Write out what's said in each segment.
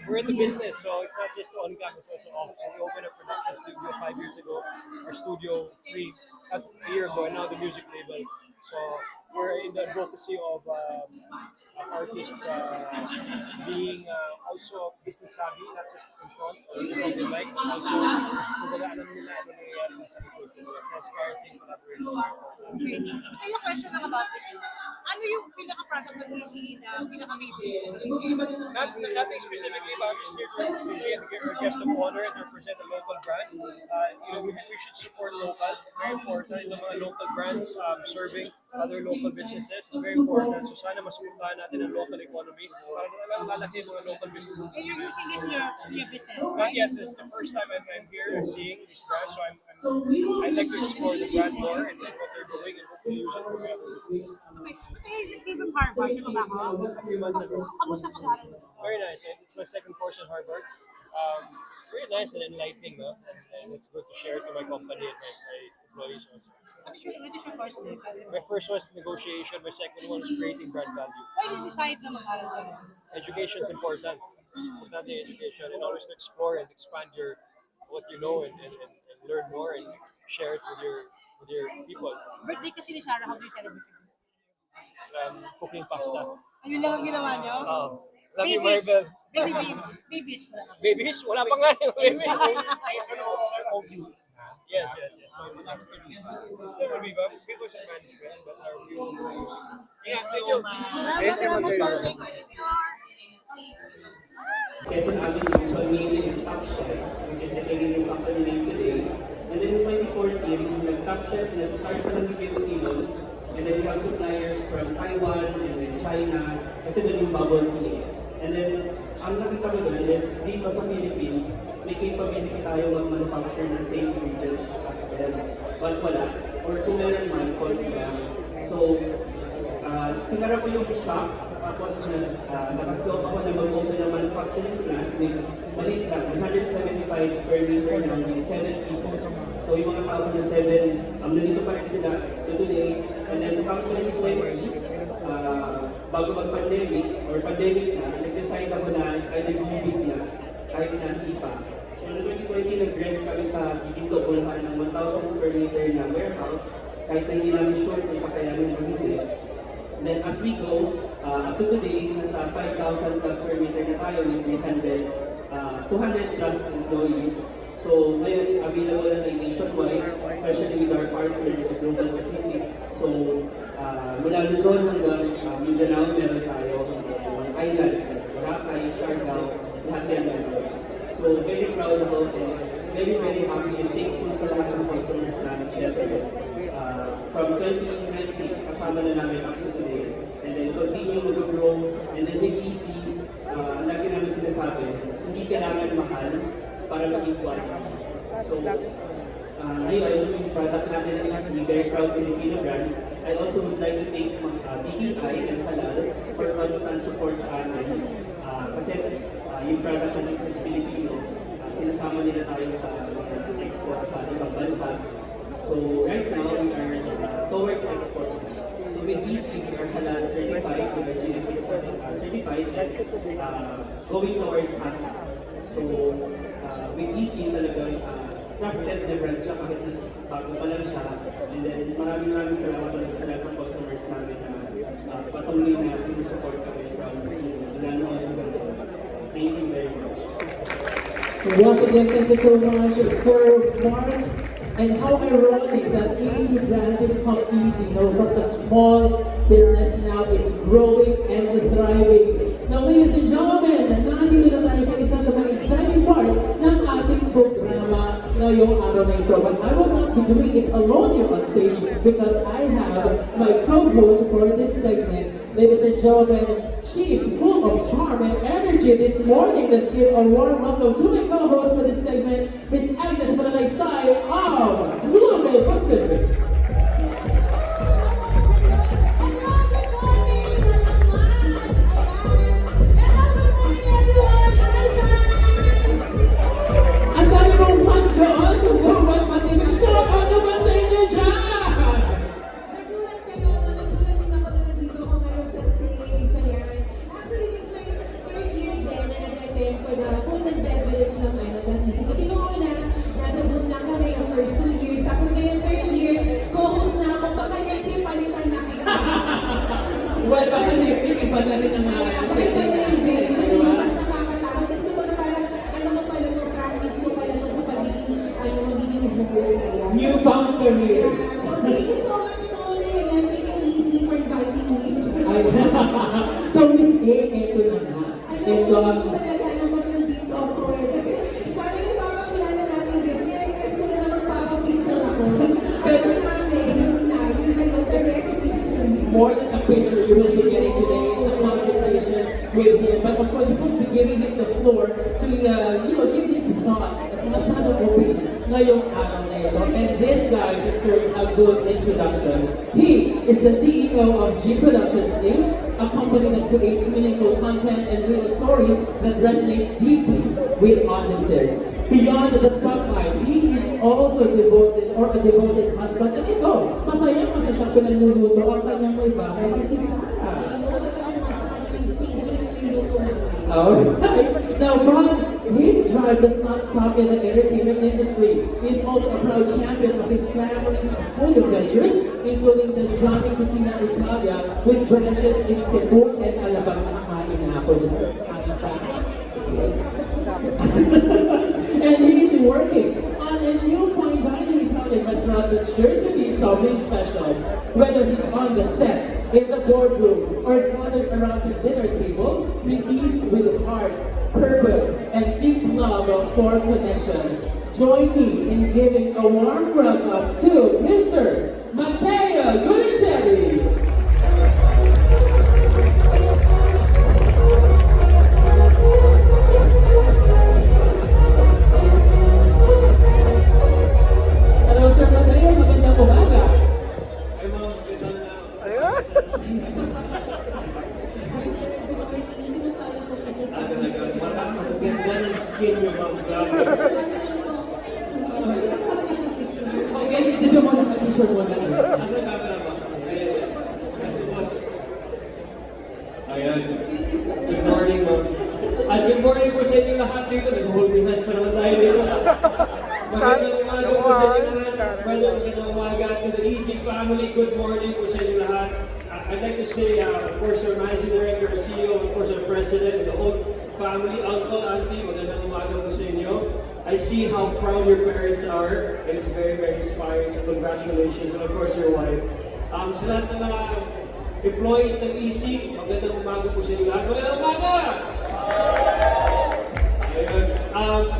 We're in the business, so it's not just on campus, also off. So we opened a production studio 5 years ago, our studio a year ago, and now the music label. So we're in the advocacy of artists being also business savvy, not just in front or in front of the mic, but also kumbaga alam nila ano nangyayari na sa likod. Transparency and collaboration. Okay. Ito yung question lang about this. Ano yung pinaka-product na CC na pinaka-maybe? Nothing specifically, but I'm just here to be a guest of honor and represent a local brand. We should support local. Very important. Yung mga local brands serving other local businesses is very important. So sana masuportahan natin ang local economy para lalaki mga local businesses. And you're using this in your business, Not right? yet. This is the first time I'm here and seeing this brand, so I'd like to explore the brand more and what they're doing and hopefully use it for my other business. Okay. Okay, just came from Harvard. Di ba ako? A few months ago. Kamusta pag-aaral mo? Very nice. It's my second course at Harvard. Very nice and enlightening, no? And it's good to share it to my company and my employees also. What is your first name? My first one is negotiation. My second one is creating brand value. Why did you decide na mag-aaral ka rin? Education is important. Important the education and always to explore and expand what you know and learn more and share it with your people. Birthday kasi ni Sarah, how do you celebrate? Cooking pasta. Ayun lang ang ginawa niyo? Love you, Babies. Maribel. Babies. Babies? Wala pa nga yung babies. Yes. Still will be, but it was a management, but our view of music. Thank you. Quezon Avenue, so our name is Top Chef, which is the new company name today. And then in 2014, nag-Top Chef, nag-start pa ng Pilipino, and then we have suppliers from Taiwan and then China, kasi doon yung bubble tea. And then, ang nakita ko doon is, dito sa Philippines, may capability tayo mag-manufacture ng same ingredients as them. But wala, or kung meron man, konti lang. So, sinara ko yung shop, tapos nakaslope ako na mag-open ng manufacturing plant with maliit lang, 175 square meter lang with 7 people. So yung mga tao na 7, nandito pa rin sila today. And then come 2020, bago mag-pandemic or pandemic na, nag-decide ako na it's either go big na, kahit na hindi pa. So noong 2020, nag-rent kami sa Giginto, Bulacan ng 1,000 square meter na warehouse, kahit na hindi namin sure kung kakayanin o hindi. Then as we go, up to today, nasa 5,000 plus square meter na tayo with 200 plus employees. So ngayon, available na tayo nationwide, especially with our partners sa Global Pacific. So mula Luzon hanggang Mindanao, meron tayo mga islands like Boracay, Siargao, lahat yan meron. So very proud ako and very happy and thankful sa lahat ng customers namin, syempre. From 2019, kasama na namin up to today. And then continue to grow. And then with Easy, lagi namin sinasabi, hindi kailangan mahal para maging quality. So, ngayon, yung product natin ng Easy, very proud Filipino brand. I also would like to thank DTI and Halal for constant support sa atin. Kasi yung product natin sa Filipino, sinasama nila tayo sa export sa ibang bansa. So right now, we are towards export. So with Easy, we are halal certified, we are GMP certified, and going towards HACCP. So with Easy, talagang trusted na brand siya kahit bago pa lang siya. And then maraming salamat talaga sa lahat ng customers namin na patuloy na sinusupport kami from mula noon hanggang ngayon. Thank you very much. Once again, thank you so much, Sir Mark. And how ironic that Easy brand didn't come easy, from a small business now it's growing and thriving. Now, ladies and gentlemen, nandito na tayo sa isa sa mga exciting part ng ating programa ngayong araw na ito. But I will not be doing it alone here on stage because I have my co-host for this segment. Ladies and gentlemen, she is full of charm and energy this morning. Let's give a warm welcome to my co-host for this segment, Miss Agnes Manalaysay of Global Pacific. Ang dami mong fans doon sa Global Pacific. Shout out naman sa inyo dyan! Nagulat din ako na nandito ko ngayon sa iba na rin ang mga Iba na yung vein. Hindi mo mas nakakatakot. Kasi kumbaga parang, ano ko pala to, practice ko pala to sa pagiging, magiging host kaya. Newfound career. So, thank you so much, Tony. Ayan, thank you, Easy, for inviting me. Ay, so, Miss A, eto na nga. Alam Ito mo, ang... hindi ko talaga alam ba't nandito ako eh. Kasi parang yung papakilala natin guys, nire-request ko na naman papapicture ako. Kasi namin, yun kayo, the rest is history. More than a picture you will be getting today is a conversation with him. But of course, we will be giving him the floor to, give his thoughts at masyado open ngayong araw na ito. And this guy deserves a good introduction. He is the CEO of G Productions Inc., a company that creates meaningful content and real stories that resonate deeply with audiences. Beyond the spotlight, he is also a devoted husband. At ito, masaya siyang pinaluluto ang kanyang may bahay na si Sarah. Ano ko talaga mga sa kanya yung favorite na niluto namin. Alright. Now, Ron, his drive does not stop in the entertainment industry. He is also a proud champion of his family's food adventures, including the Johnny Cucina Italia with branches in Cebu and Alabang. Nakakain na ako dyan. And he is working on a new fine dining Italian restaurant that's sure to be something special. Whether he's on the set, in the boardroom, or gathered around the dinner table, he eats with heart, purpose, and deep love for connection. Join me in giving a warm welcome to Mr. Matteo Gudicelli. Hello, Sir Matteo. Magandang umaga. Ay, mga magandang ang ganda ng skin yung mga vlog. Okay, dito mo na picture mo na. Asa na camera ba? Ayan. Kasi boss. Ayan. Good morning, ma'am. At good morning po sa inyo lahat dito. Nag-holding hands pa naman tayo dito. Magandang umaga po sa inyo lahat. Brother, magandang umaga to the Easy family. Good morning po sa inyo lahat. I'd like to say, of course, our managing director, CEO, of course, our president, and the whole family, uncle, auntie, magandang umaga po sa inyo. I see how proud your parents are, and it's very, very inspiring. So congratulations, and of course, your wife. Sa lahat ng employees ng EC, magandang umaga po sa inyo lahat. Magandang umaga!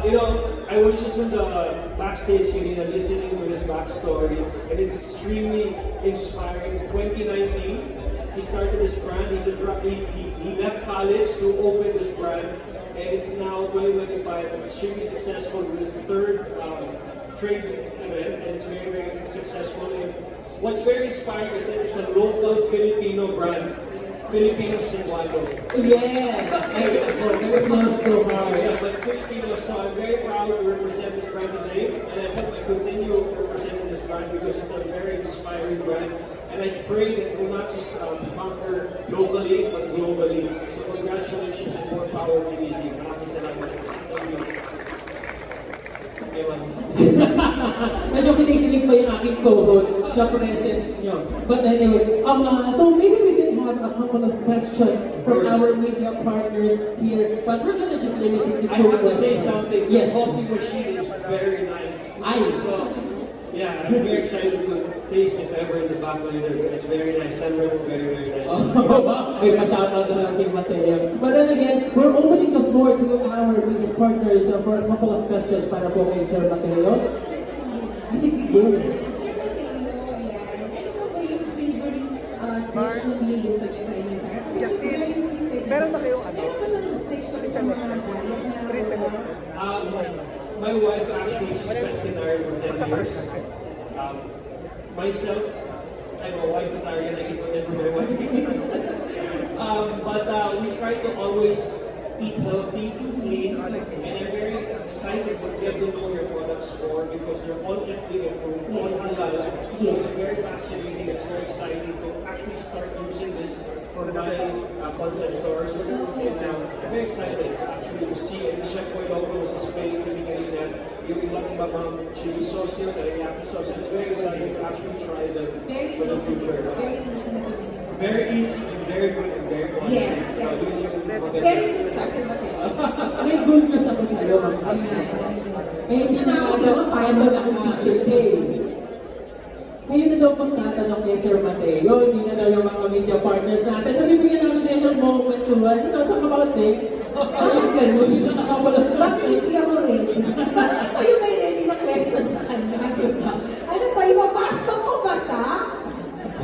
Ayun. I was just in the backstage kanina listening to his backstory, and it's extremely inspiring. It's 2019. He started this brand. He left college to open this brand, and it's now 2025. Extremely successful with his third trade event, and it's very, very successful. And what's very inspiring is that it's a local Filipino brand, Filipino Cebuano. Yes! Very close to heart. Yeah, but Filipino, so I'm very proud to represent this brand today, and I hope I continue representing this brand because it's a very inspiring brand. And I pray that it will not just conquer locally, but globally. So congratulations and more power to Easy. Maraming salamat. Thank you. Okay, ma'am. Medyo kinikilig pa yung aking co-host sa presence nyo. But anyway, so maybe we can have a couple of questions from our media partners here. But we're gonna just limit it to I two have to say questions. something. Yes. The coffee machine is very nice. So, yeah, I'm very excited to taste if ever in the back later. It's very nice. Very, very nice. may pa-shoutout na lang kay Mateo. But then again, we're opening the floor to our media partners for a couple of questions para po kay Sir Mateo. Sige, go. Sir Mateo, ayan. Ano po ba yung favorite dish na niluluto niyo kay Miss Sarah? Kasi she's very fit. Meron ba kayong ano? Meron ba siyang restriction sa mga diet na? My wife actually, she's pescatarian for 10 years. Myself, I'm a wife-atarian. I eat whatever my wife eats. But we try to always eat healthy, clean, and I'm very excited to get to know your products more because they're all FDA approved, all halal. So it's very fascinating. It's very exciting to actually start using this for my concept stores. And I'm very excited actually to see, and Chef Boy Loco was explaining to me kanina, yung ibang chili sauce nila, teriyaki sauce. It's very exciting to actually try them Very for the easy. future. Very easy na gawin yung Very easy, and very good, and very good. Yes, So, yun yung maganda. Very good ka, Sir Mateo. May good news ako sa'yo, Yes. Eh, hindi na ako paano na ang teacher day. Kayo na daw pang tatanong kay Sir Mateo, hindi na daw yung mga media partners natin. So, bibigyan namin kayo ng moment to, talk about things. Ayun, ganun. Hindi na nakapala. Bakit hindi ako ready? Bakit kayo may ready na question sa kanya, di ba? Ano to, ipapasto ko ba siya?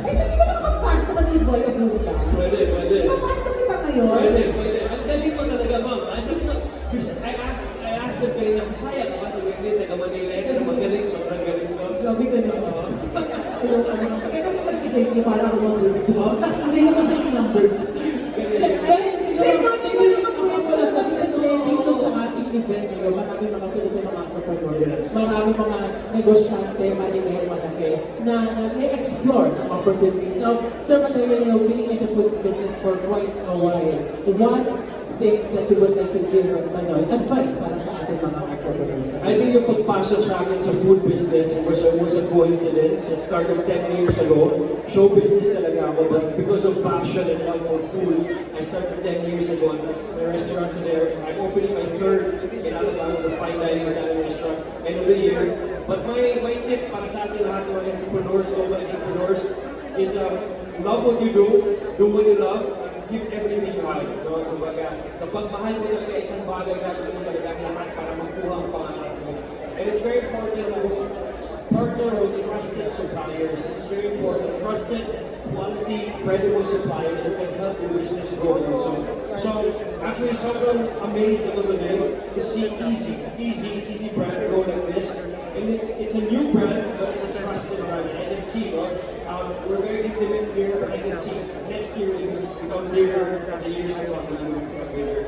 Eh, so di ba nakapag-pasto ka ni Boy of Luda? Pwede, pwede. Ipapasto kita ngayon? Pwede, pwede. Ang galing mo talaga, ma'am. Sabi ko, I asked the player na Bisaya ka ba? Sabi hindi, taga Manila. Ito, magaling, sobrang galing ko. Grabe ka naman. Hello, kaya naman mag-identity para ako mag-gusto. Hindi ko sa number. Sir, dati ko naman Kasi dito sa ating event ngayon, marami mga Filipino entrepreneurs, Yes. marami mga negosyante, maliliit, malaki, na nag-explore ng opportunities. Now, Sir Mateo, being in the food business for quite a while, what things that you would like to give advice para sa ating mga entrepreneurs? I think yung pagpasok sa akin sa food business was a coincidence. It started 10 years ago. Show business talaga ako, but because of passion and love for food, I started 10 years ago. And my restaurants there, I'm opening my third in Alabama, the fine dining Italian restaurant, end of the year. But my tip para sa ating lahat ng mga entrepreneurs, local entrepreneurs, is love what you do what you love, give everything you have. No? Kumbaga, kapag mahal mo talaga isang bagay, gagawin mo talaga ang lahat para makuha ang pangarap mo. And it's very important to partner with trusted suppliers. This is very important. Trusted, quality, credible suppliers that can help your business grow also. So, actually, sobrang amazed ako today to see Easy brand grow like this. And it's a new brand, but it's a trusted brand. And I can see, we're very intimate here, but I can see next year it will become bigger, the years to come it will become bigger.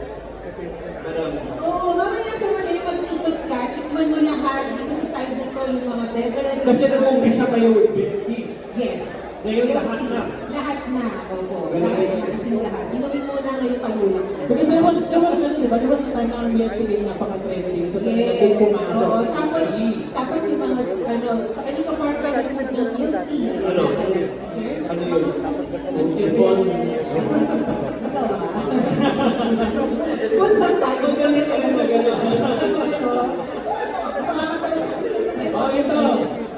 But, Oo, mamaya sa mga yung mag-ikot ka, tikman mo lahat dito sa side na to, yung mga beverages. kasi nag-umpisa kayo with milk Yes. Ngayon, lahat na. Lahat na. Opo. Ganun. Lahat na. As in lahat. Inumin muna ngayon pagulak na. Because there was ganun, di ba? There was a time na ang milk tea napaka-trending. So, talaga doon pumasok. Oo. Tapos yung mga, ano ka partner na food ng milk tea. Ano? Kaya, sir? Ano yun? Distribution. Ikaw ah. Pulsang tayo. Magaling talaga gano'n. Oh, ito.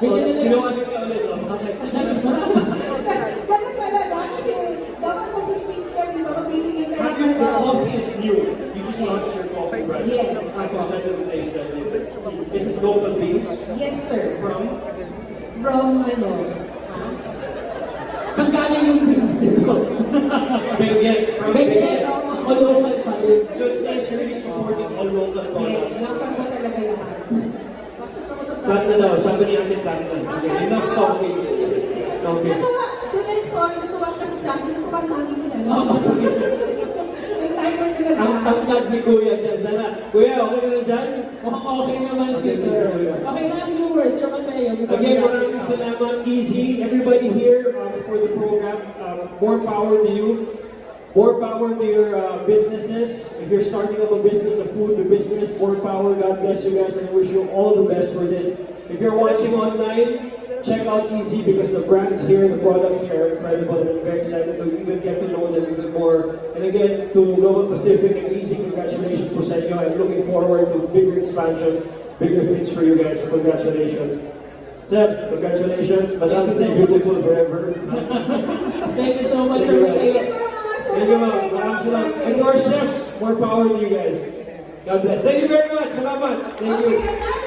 Bigyan na Ginawa din ka ulit. Ganun talaga kasi dapat mo sa speech ka, di ba? Magbibigay ka But ng the coffee is new. You just launched your coffee brand. Yes. I'm excited to taste that. This is local beans Yes, sir. from From Saan galing yung beans nito? Benguet. From Benguet. Benguet. O local pa din. So it's really supporting all local Yes, products. local mo talaga lahat. Pasok ako sa Cut na daw. Sabi ni Ate Cut na. Okay, enough talking. Okay. Natuwa, doon ay sorry, natuwa kasi sa akin, natuwa sa akin si ano. May timer na Ang nag-aas. tangkad ni Kuya dyan. Sana. Kuya, okay ka na dyan? Mukhang okay naman si Okay, Sir. sir. Okay na siguro, Sir Mateo. Again, maraming salamat. Easy. Everybody here for the program, more power to you. More power to your businesses. If you're starting up a business, a food business, more power. God bless you guys, and I wish you all the best for this. If you're watching online, check out Easy because the brands here, the products here are incredible, and I'm very excited to even get to know them even more. And again, to Global Pacific and Easy, congratulations po sa inyo. I'm looking forward to bigger expansions, bigger things for you guys. So congratulations. Sir, congratulations. Madam, stay beautiful forever. Thank you so much, Thank Sir you, Thank you Mateo. so much. Thank you, ma'am. Maraming salamat. And to our chefs, more power to you guys. God bless. Thank you very much. Salamat. Thank you. Okay,